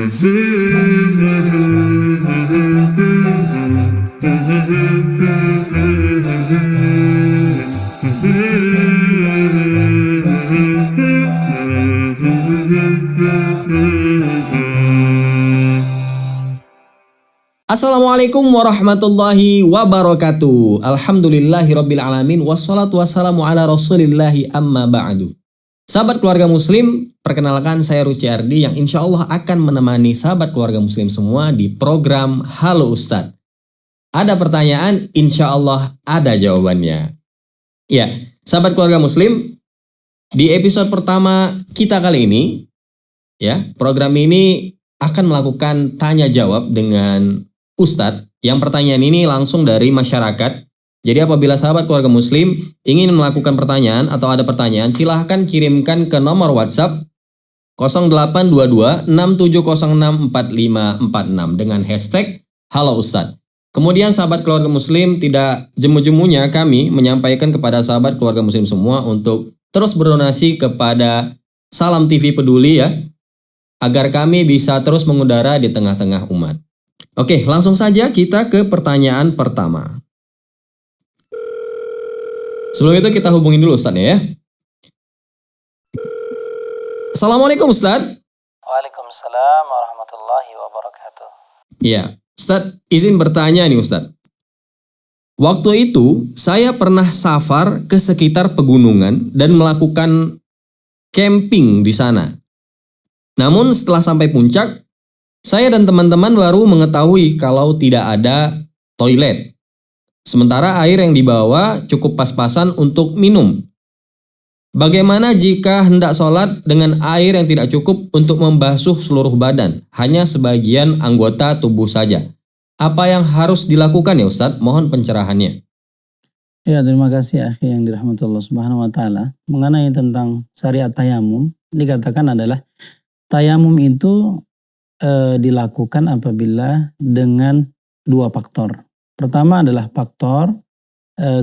Assalamualaikum warahmatullahi wabarakatuh. Alhamdulillahirabbil alamin wassalatu wassalamu ala rasulillahi amma ba'du. Sahabat keluarga muslim, perkenalkan saya Ruci Ardi yang insya Allah akan menemani sahabat keluarga muslim semua di program Halo Ustadz. Ada pertanyaan, insya Allah ada jawabannya. Ya, sahabat keluarga muslim, di episode pertama kita kali ini, ya, program ini akan melakukan tanya jawab dengan Ustadz. Yang pertanyaan ini langsung dari masyarakat. Jadi apabila sahabat keluarga muslim ingin melakukan pertanyaan atau ada pertanyaan, silahkan kirimkan ke nomor WhatsApp 0822 6706 4546 dengan hashtag Halo Ustadz. Kemudian sahabat keluarga muslim, tidak jemu-jemunya kami menyampaikan kepada sahabat keluarga muslim semua untuk terus berdonasi kepada Salam TV Peduli ya, agar kami bisa terus mengudara di tengah-tengah umat. Oke, langsung saja kita ke pertanyaan pertama. Sebelum itu kita hubungin dulu Ustadz ya. Assalamualaikum Ustadz. Waalaikumsalam warahmatullahi wabarakatuh. Iya, Ustadz izin bertanya nih Ustadz. Waktu itu saya pernah safar ke sekitar pegunungan dan melakukan camping di sana. Namun setelah sampai puncak, saya dan teman-teman baru mengetahui kalau tidak ada toilet. Sementara air yang dibawa cukup pas-pasan untuk minum. Bagaimana jika hendak sholat dengan air yang tidak cukup untuk membasuh seluruh badan, hanya sebagian anggota tubuh saja? Apa yang harus dilakukan ya Ustadz? Mohon pencerahannya. Ya, terima kasih akhi yang dirahmati Allah Subhanahu wa taala. Mengenai tentang syariat tayamum, dikatakan adalah tayamum itu dilakukan apabila dengan dua faktor. Pertama adalah faktor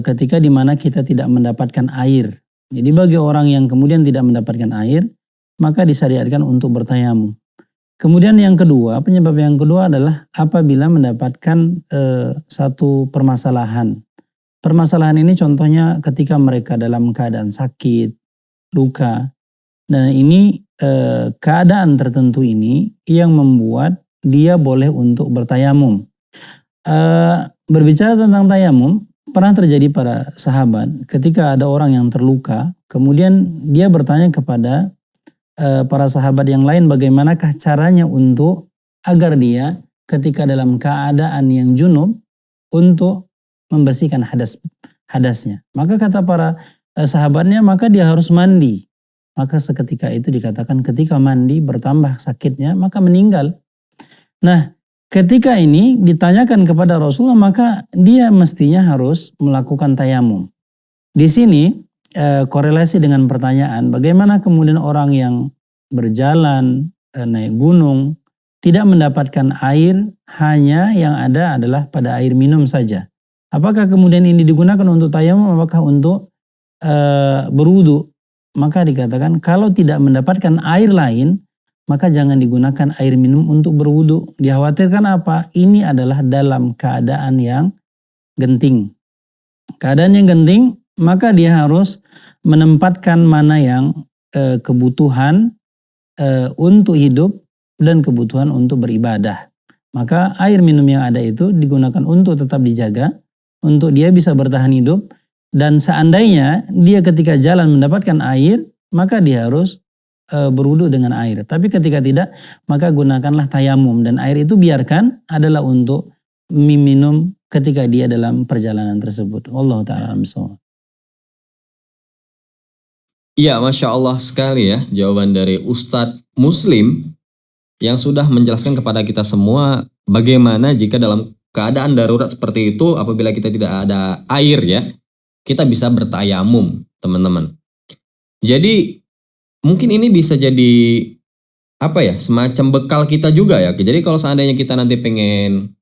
ketika di mana kita tidak mendapatkan air. Jadi bagi orang yang kemudian tidak mendapatkan air, maka disyariatkan untuk bertayamum. Kemudian yang kedua, penyebab yang kedua adalah apabila mendapatkan satu permasalahan. Permasalahan ini contohnya ketika mereka dalam keadaan sakit, luka. Dan ini keadaan tertentu ini yang membuat dia boleh untuk bertayamum. Berbicara tentang tayamum, pernah terjadi pada sahabat ketika ada orang yang terluka, kemudian dia bertanya kepada para sahabat yang lain bagaimanakah caranya untuk agar dia ketika dalam keadaan yang junub untuk membersihkan hadasnya. Maka kata para sahabatnya, maka dia harus mandi. Maka seketika itu dikatakan ketika mandi bertambah sakitnya maka meninggal. Nah, ketika ini ditanyakan kepada Rasulullah maka dia mestinya harus melakukan tayamum. Di sini korelasi dengan pertanyaan bagaimana kemudian orang yang berjalan naik gunung tidak mendapatkan air, hanya yang ada adalah pada air minum saja. Apakah kemudian ini digunakan untuk tayamum, apakah untuk berwudu? Maka dikatakan kalau tidak mendapatkan air lain, maka jangan digunakan air minum untuk berwudu. Dikhawatirkan apa? Ini adalah dalam keadaan yang genting. Keadaan yang genting, maka dia harus menempatkan mana yang kebutuhan untuk hidup dan kebutuhan untuk beribadah. Maka air minum yang ada itu digunakan untuk tetap dijaga, untuk dia bisa bertahan hidup. Dan seandainya dia ketika jalan mendapatkan air, maka dia harus berwudu dengan air. Tapi ketika tidak, maka gunakanlah tayamum. Dan air itu biarkan adalah untuk minum ketika dia dalam perjalanan tersebut. Wallahu ta'ala a'lam. Iya, Masya Allah sekali ya jawaban dari Ustadz Muslim yang sudah menjelaskan kepada kita semua bagaimana jika dalam keadaan darurat seperti itu apabila kita tidak ada air ya, kita bisa bertayamum, teman-teman. Jadi mungkin ini bisa jadi apa ya, semacam bekal kita juga ya. Jadi kalau seandainya kita nanti pengen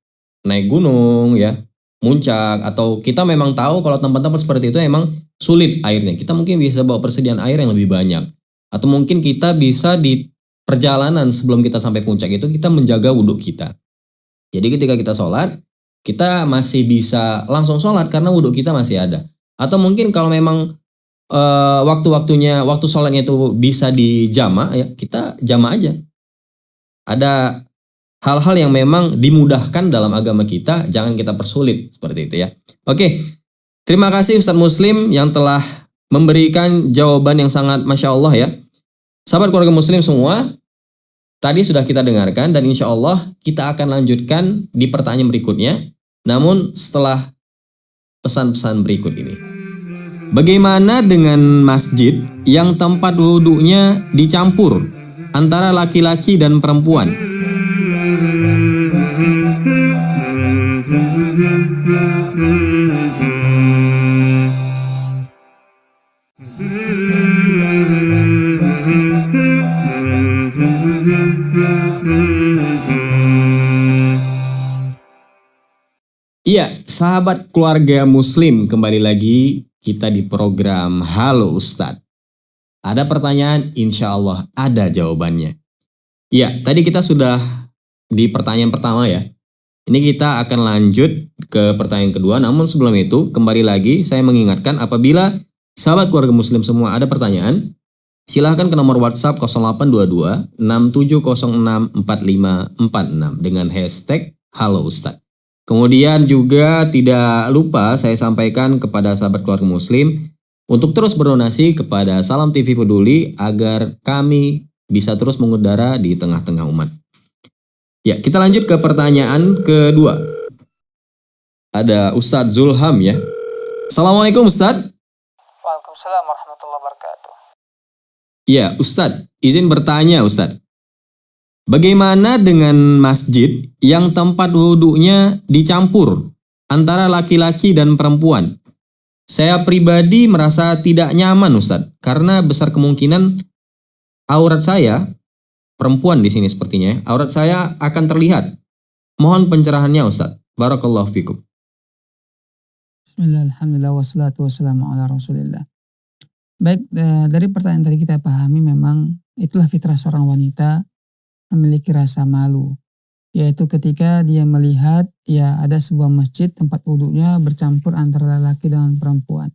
naik gunung ya, muncak, atau kita memang tahu kalau tempat-tempat seperti itu emang sulit airnya, kita mungkin bisa bawa persediaan air yang lebih banyak. Atau mungkin kita bisa di perjalanan sebelum kita sampai puncak itu kita menjaga wudhu kita. Jadi ketika kita sholat, kita masih bisa langsung sholat karena wudhu kita masih ada. Atau mungkin kalau memang waktu sholatnya itu bisa dijama, ya kita jama aja. Ada hal-hal yang memang dimudahkan dalam agama kita, jangan kita persulit seperti itu ya. Oke, terima kasih Ustadz Muslim yang telah memberikan jawaban yang sangat Masya Allah ya. Sahabat keluarga Muslim semua, tadi sudah kita dengarkan dan insya Allah kita akan lanjutkan di pertanyaan berikutnya. Namun setelah pesan-pesan berikut ini. Bagaimana dengan masjid yang tempat wudhunya dicampur antara laki-laki dan perempuan? Iya, sahabat keluarga Muslim, kembali lagi kita di program Halo Ustadz. Ada pertanyaan, insya Allah ada jawabannya. Iya, tadi kita sudah di pertanyaan pertama ya. Ini kita akan lanjut ke pertanyaan kedua, namun sebelum itu kembali lagi saya mengingatkan apabila sahabat keluarga Muslim semua ada pertanyaan, silahkan ke nomor WhatsApp 0822 6706 4546 dengan hashtag Halo Ustadz. Kemudian juga tidak lupa saya sampaikan kepada sahabat keluarga Muslim untuk terus berdonasi kepada Salam TV Peduli agar kami bisa terus mengudara di tengah-tengah umat. Ya, kita lanjut ke pertanyaan kedua. Ada Ustadz Zulham ya. Assalamualaikum Ustadz. Waalaikumsalam warahmatullahi wabarakatuh. Ya Ustadz, izin bertanya Ustadz. Bagaimana dengan masjid yang tempat wudhunya dicampur antara laki-laki dan perempuan? Saya pribadi merasa tidak nyaman Ustadz, karena besar kemungkinan aurat saya, perempuan di sini sepertinya, aurat saya akan terlihat. Mohon pencerahannya Ustadz. Barakallahu fikum. Bismillah, alhamdulillah, wassalatu wassalamu ala rasulillah. Baik, dari pertanyaan tadi kita pahami memang itulah fitrah seorang wanita memiliki rasa malu, yaitu ketika dia melihat ya ada sebuah masjid tempat wudhunya bercampur antara lelaki dengan perempuan.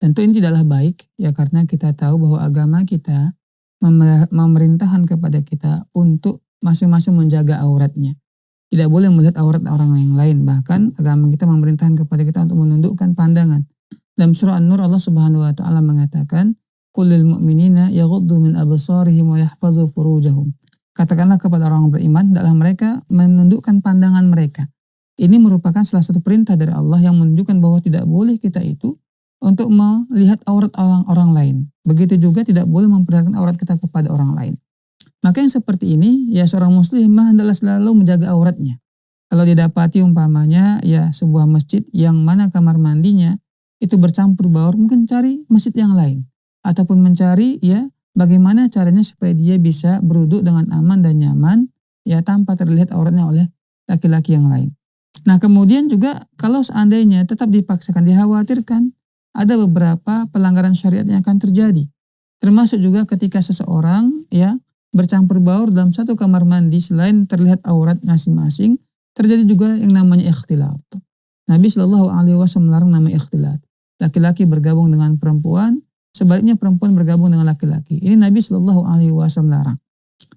Tentu ini tidaklah baik ya, karena kita tahu bahwa agama kita memerintahkan kepada kita untuk masing-masing menjaga auratnya. Tidak boleh melihat aurat orang yang lain, bahkan agama kita memerintahkan kepada kita untuk menundukkan pandangan. Dalam surah An-Nur Allah Subhanahu wa taala mengatakan, "Qul lil mu'minina yaghuddu min absarihim wa yahfazu furujahum." Katakanlah kepada orang beriman, hendaklah mereka menundukkan pandangan mereka. Ini merupakan salah satu perintah dari Allah yang menunjukkan bahwa tidak boleh kita itu untuk melihat aurat orang lain. Begitu juga tidak boleh memperlihatkan aurat kita kepada orang lain. Maka yang seperti ini, ya seorang muslimah hendaklah selalu menjaga auratnya. Kalau didapati umpamanya ya sebuah masjid yang mana kamar mandinya itu bercampur baur, mungkin cari masjid yang lain. Ataupun mencari ya bagaimana caranya supaya dia bisa berwudhu dengan aman dan nyaman ya tanpa terlihat auratnya oleh laki-laki yang lain. Nah kemudian juga kalau seandainya tetap dipaksakan, dikhawatirkan ada beberapa pelanggaran syariat yang akan terjadi. Termasuk juga ketika seseorang ya bercampur baur dalam satu kamar mandi, selain terlihat aurat masing-masing, terjadi juga yang namanya ikhtilat. Nabi SAW melarang nama ikhtilat. Laki-laki bergabung dengan perempuan, sebaliknya perempuan bergabung dengan laki-laki. Ini Nabi SAW larang.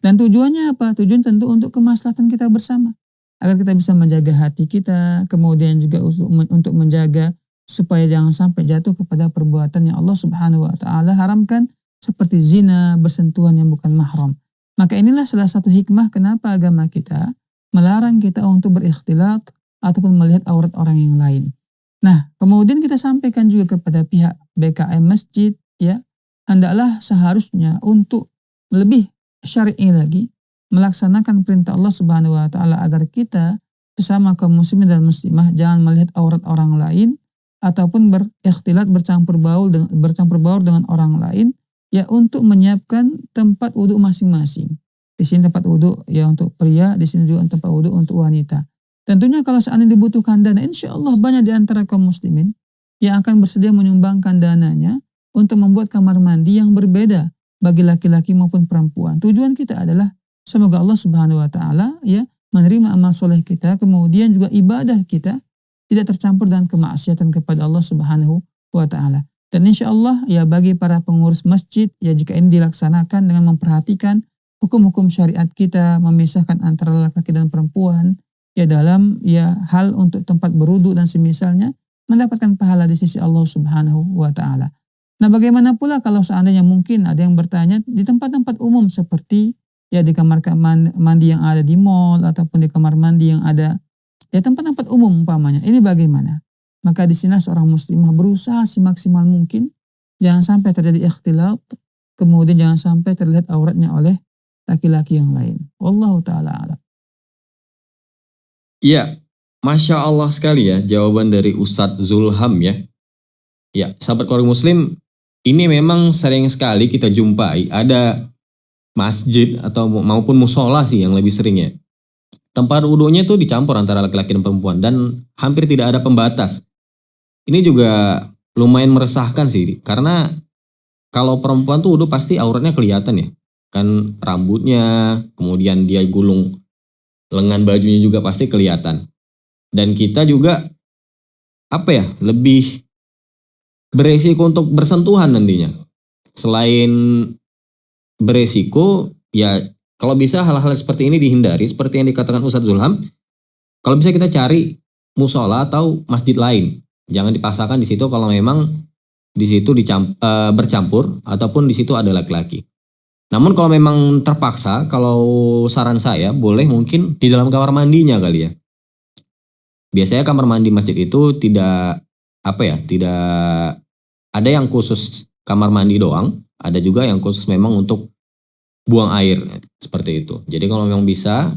Dan tujuannya apa? Tujuan tentu untuk kemaslahatan kita bersama. Agar kita bisa menjaga hati kita, kemudian juga untuk menjaga supaya jangan sampai jatuh kepada perbuatan yang Allah Subhanahu wa taala haramkan, seperti zina, bersentuhan yang bukan mahram. Maka inilah salah satu hikmah kenapa agama kita melarang kita untuk berikhtilat ataupun melihat aurat orang yang lain. Nah, kemudian kita sampaikan juga kepada pihak BKM masjid, ya, hendaklah seharusnya untuk lebih syar'i lagi melaksanakan perintah Allah Subhanahu wa taala agar kita sesama kaum muslimin dan muslimah jangan melihat aurat orang lain ataupun berikhtilat bercampur baur dengan orang lain ya, untuk menyiapkan tempat wudhu masing-masing. Di sini tempat wudhu ya untuk pria, di sini juga tempat wudhu untuk wanita. Tentunya kalau seandainya dibutuhkan dana, insya Allah banyak di antara kaum muslimin yang akan bersedia menyumbangkan dananya untuk membuat kamar mandi yang berbeda bagi laki-laki maupun perempuan. Tujuan kita adalah semoga Allah Subhanahu wa taala ya menerima amal soleh kita, kemudian juga ibadah kita tidak tercampur dengan kemaksiatan kepada Allah Subhanahu wa taala. Dan insya Allah ya bagi para pengurus masjid ya jika ini dilaksanakan dengan memperhatikan hukum-hukum syariat kita, memisahkan antara laki-laki dan perempuan ya dalam ya hal untuk tempat berwudu dan semisalnya, mendapatkan pahala di sisi Allah Subhanahu wa taala. Nah, bagaimana pula kalau seandainya mungkin ada yang bertanya di tempat-tempat umum seperti ya di kamar mandi yang ada di mall ataupun di kamar mandi yang ada ya tempat-tempat umum umpamanya. Ini bagaimana? Maka di sini seorang muslimah berusaha semaksimal mungkin jangan sampai terjadi ikhtilat, kemudian jangan sampai terlihat auratnya oleh laki-laki yang lain. Wallahu taala a'lam. Ya, Masya Allah sekali ya jawaban dari Ustadz Zulham ya. Ya, sahabat keluarga muslim, ini memang sering sekali kita jumpai ada masjid atau maupun musola sih yang lebih sering ya. Tempat wudhunya itu dicampur antara laki-laki dan perempuan dan hampir tidak ada pembatas. Ini juga lumayan meresahkan sih, karena kalau perempuan tuh wudhu pasti auratnya kelihatan ya. Kan rambutnya, kemudian dia gulung lengan bajunya juga pasti kelihatan. Dan kita juga lebih beresiko untuk bersentuhan nantinya. Selain beresiko, ya kalau bisa hal-hal seperti ini dihindari, seperti yang dikatakan Ustadz Zulham. Kalau bisa kita cari musola atau masjid lain. Jangan dipaksakan di situ kalau memang di situ bercampur ataupun di situ ada laki-laki. Namun kalau memang terpaksa, kalau saran saya boleh mungkin di dalam kamar mandinya kali ya. Biasanya kamar mandi masjid itu tidak ada yang khusus kamar mandi doang, ada juga yang khusus memang untuk buang air seperti itu. Jadi kalau memang bisa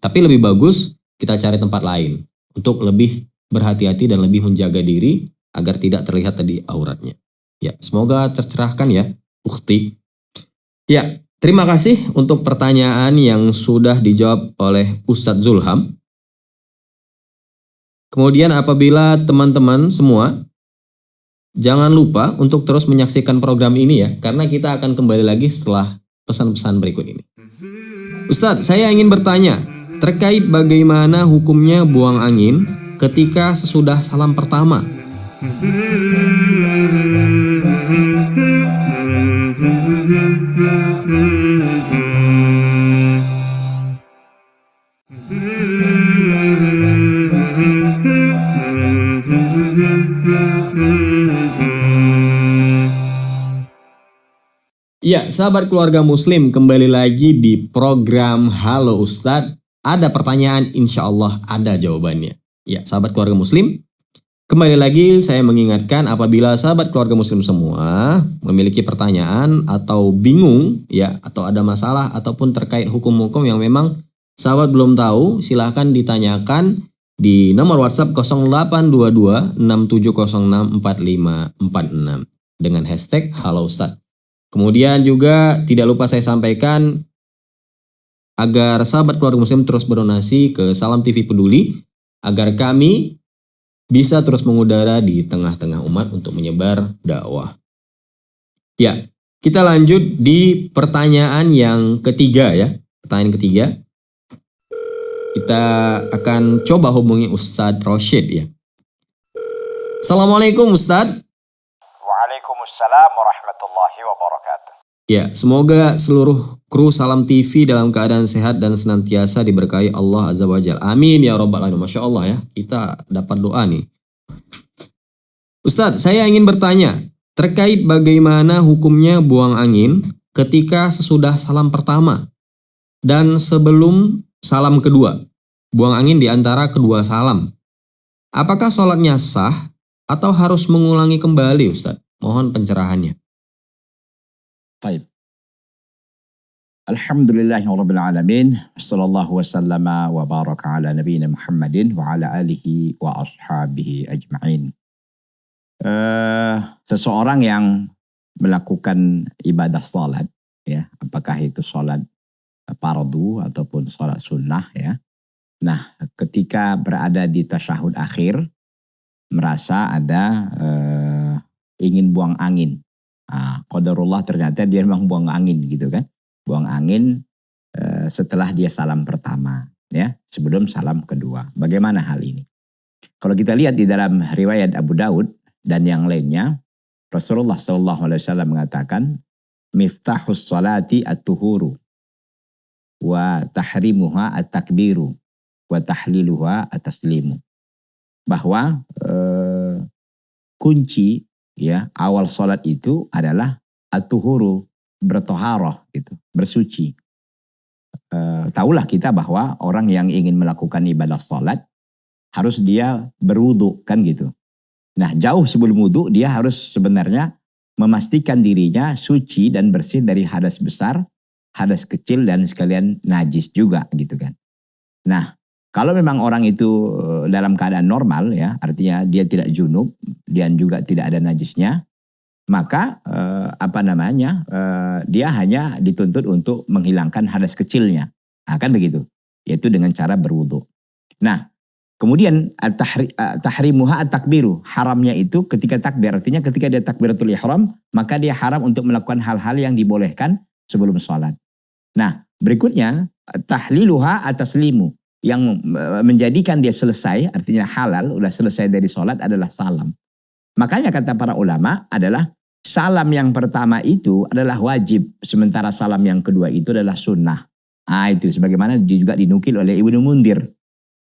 tapi lebih bagus kita cari tempat lain untuk lebih berhati-hati dan lebih menjaga diri agar tidak terlihat tadi auratnya. Ya, semoga tercerahkan ya, Ukhti. Ya, terima kasih untuk pertanyaan yang sudah dijawab oleh Ustadz Zulham. Kemudian apabila teman-teman semua jangan lupa untuk terus menyaksikan program ini ya, karena kita akan kembali lagi setelah pesan-pesan berikut ini. Ustadz, saya ingin bertanya terkait bagaimana hukumnya buang angin ketika sesudah salam pertama. Ya, sahabat keluarga muslim, kembali lagi di program Halo Ustadz. Ada pertanyaan, insya Allah ada jawabannya. Ya, sahabat keluarga muslim, kembali lagi saya mengingatkan apabila sahabat keluarga muslim semua memiliki pertanyaan atau bingung ya, atau ada masalah ataupun terkait hukum-hukum yang memang sahabat belum tahu, silahkan ditanyakan di nomor WhatsApp 0822 6706 4546 dengan hashtag Halo Ustadz. Kemudian juga tidak lupa saya sampaikan agar sahabat keluarga muslim terus berdonasi ke Salam TV Peduli agar kami bisa terus mengudara di tengah-tengah umat untuk menyebar dakwah. Ya, kita lanjut di pertanyaan yang ketiga ya. Pertanyaan ketiga. Kita akan coba hubungi Ustadz Rosyid ya. Assalamualaikum Ustadz. Waalaikumsalam warahmatullahi wabarakatuh. Ya, semoga seluruh kru Salam TV dalam keadaan sehat dan senantiasa diberkahi Allah Azza wa Jalla. Amin ya Rabbal Alamin. Masya Allah ya, kita dapat doa nih. Ustadz, saya ingin bertanya terkait bagaimana hukumnya buang angin ketika sesudah salam pertama dan sebelum salam kedua. Buang angin di antara kedua salam. Apakah sholatnya sah atau harus mengulangi kembali Ustadz? Mohon pencerahannya. Baik. Alhamdulillahirabbil alamin. Wassallallahu wasallama wa baraka ala nabiyina Muhammadin wa ala alihi wa ashabihi ajma'in. Seseorang yang melakukan ibadah salat ya, apakah itu salat fardu ataupun salat sunnah ya. Nah, ketika berada di tasyahud akhir merasa ada ingin buang angin. Qadarullah ternyata dia memang buang angin gitu kan. Buang angin setelah dia salam pertama, ya, sebelum salam kedua. Bagaimana hal ini? Kalau kita lihat di dalam riwayat Abu Daud dan yang lainnya, Rasulullah SAW mengatakan, miftahus salati at-tuhuru, wa tahrimuha at-takbiru, wa tahliluha at-taslimu. Bahwa kunci, ya, awal salat itu adalah at-tuhuru, bertoharoh, gitu, bersuci. Tahulah kita bahwa orang yang ingin melakukan ibadah salat harus dia berwudu, kan gitu. Nah, jauh sebelum wudu dia harus sebenarnya memastikan dirinya suci dan bersih dari hadas besar, hadas kecil, dan sekalian najis juga, gitu kan. Nah, kalau memang orang itu dalam keadaan normal, ya, artinya dia tidak junub dan juga tidak ada najisnya, maka dia hanya dituntut untuk menghilangkan hadas kecilnya. Nah, kan begitu, yaitu dengan cara berwudu. Nah, kemudian tahrimuha at-takbiru, haramnya itu ketika takbir, artinya ketika dia takbiratul ihram, maka dia haram untuk melakukan hal-hal yang dibolehkan sebelum sholat. Nah, berikutnya tahliluha at-taslimu, yang menjadikan dia selesai, artinya halal, udah selesai dari sholat adalah salam. Makanya kata para ulama adalah salam yang pertama itu adalah wajib, sementara salam yang kedua itu adalah sunnah. Ah, itu sebagaimana juga dinukil oleh Ibnu Mundir.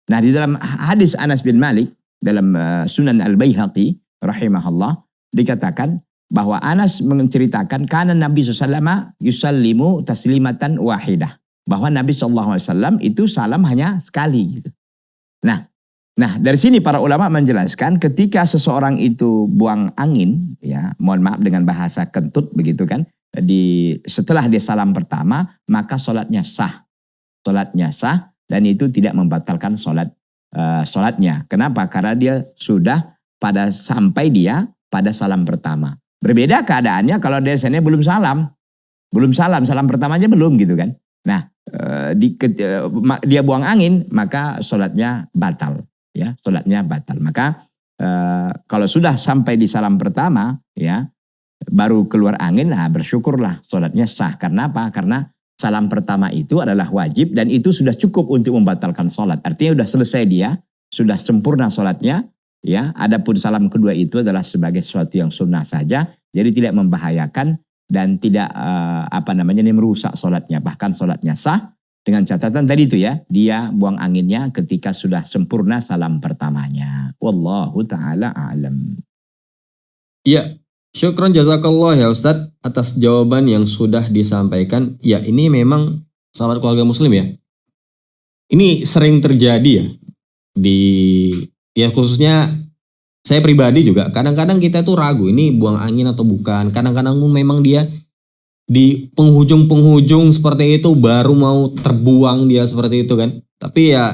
Nah, di dalam hadis Anas bin Malik dalam Sunan Al-Baihaqi rahimahullah dikatakan bahwa Anas menceritakan kana Nabi SAW yusallimu taslimatan wahidah. Bahwa Nabi SAW itu salam hanya sekali, gitu. Nah, dari sini para ulama menjelaskan ketika seseorang itu buang angin, ya, mohon maaf dengan bahasa kentut begitu kan, setelah dia salam pertama, maka sholatnya sah. Sholatnya sah dan itu tidak membatalkan sholatnya. Kenapa? Karena dia sudah sampai dia pada salam pertama. Berbeda keadaannya kalau dia sebenarnya belum salam pertamanya belum, gitu kan. Nah, dia buang angin, maka sholatnya batal. Ya, sholatnya batal. Maka kalau sudah sampai di salam pertama, ya, baru keluar angin, nah bersyukurlah sholatnya sah. Karena apa? Karena salam pertama itu adalah wajib dan itu sudah cukup untuk membatalkan sholat. Artinya sudah selesai dia, sudah sempurna sholatnya. Ya, adapun salam kedua itu adalah sebagai sesuatu yang sunnah saja, jadi tidak membahayakan dan tidak merusak sholatnya. Bahkan sholatnya sah. Dengan catatan tadi itu, ya, dia buang anginnya ketika sudah sempurna salam pertamanya. Wallahu ta'ala a'lam. Iya, syukron jazakallah ya Ustadz atas jawaban yang sudah disampaikan. Ya, ini memang sahabat keluarga muslim, ya. Ini sering terjadi, ya, khususnya saya pribadi juga. Kadang-kadang kita tuh ragu ini buang angin atau bukan. Kadang-kadang memang dia di penghujung seperti itu baru mau terbuang dia seperti itu kan. Tapi ya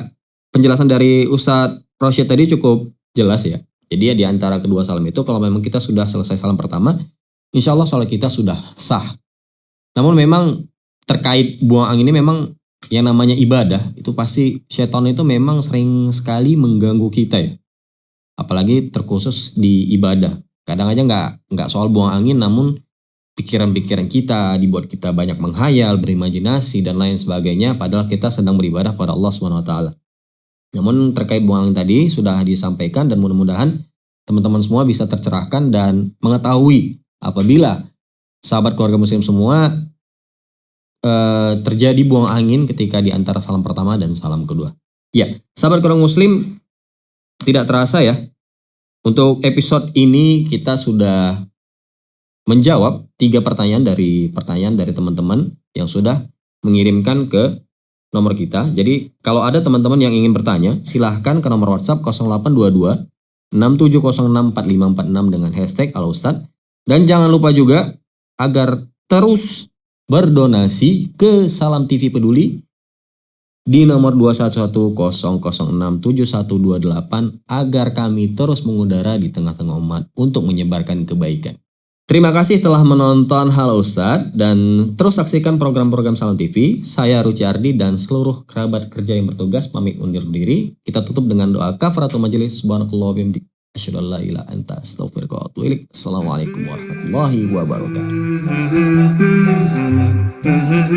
penjelasan dari Ustadz Rosyid tadi cukup jelas, ya. Jadi ya di antara kedua salam itu kalau memang kita sudah selesai salam pertama, insya Allah salat kita sudah sah. Namun memang terkait buang angin ini memang yang namanya ibadah itu pasti syaitan itu memang sering sekali mengganggu kita, ya. Apalagi terkhusus di ibadah. Kadang aja nggak soal buang angin, namun pikiran-pikiran kita dibuat kita banyak menghayal, berimajinasi dan lain sebagainya, padahal kita sedang beribadah pada Allah SWT. Namun terkait buang angin tadi sudah disampaikan dan mudah-mudahan teman-teman semua bisa tercerahkan dan mengetahui apabila sahabat keluarga muslim semua terjadi buang angin ketika di antara salam pertama dan salam kedua. Ya, sahabat keluarga muslim, tidak terasa, ya, untuk episode ini kita sudah menjawab 3 pertanyaan dari teman-teman yang sudah mengirimkan ke nomor kita. Jadi kalau ada teman-teman yang ingin bertanya, silahkan ke nomor WhatsApp 0822 67064546 dengan hashtag #alustad. Dan jangan lupa juga agar terus berdonasi ke Salam TV Peduli di nomor 2110067128 agar kami terus mengudara di tengah-tengah umat untuk menyebarkan kebaikan. Terima kasih telah menonton Halo Ustadz dan terus saksikan program-program Salam TV. Saya Ruci Ardi dan seluruh kerabat kerja yang bertugas pamit undur diri. Kita tutup dengan doa kafaratul majelis. Subhanallah wa bihamdihi asyhadu an la ilaha illa anta astaghfiruka wa atubu ilaik. Assalamualaikum warahmatullahi wabarakatuh. Mm-hmm.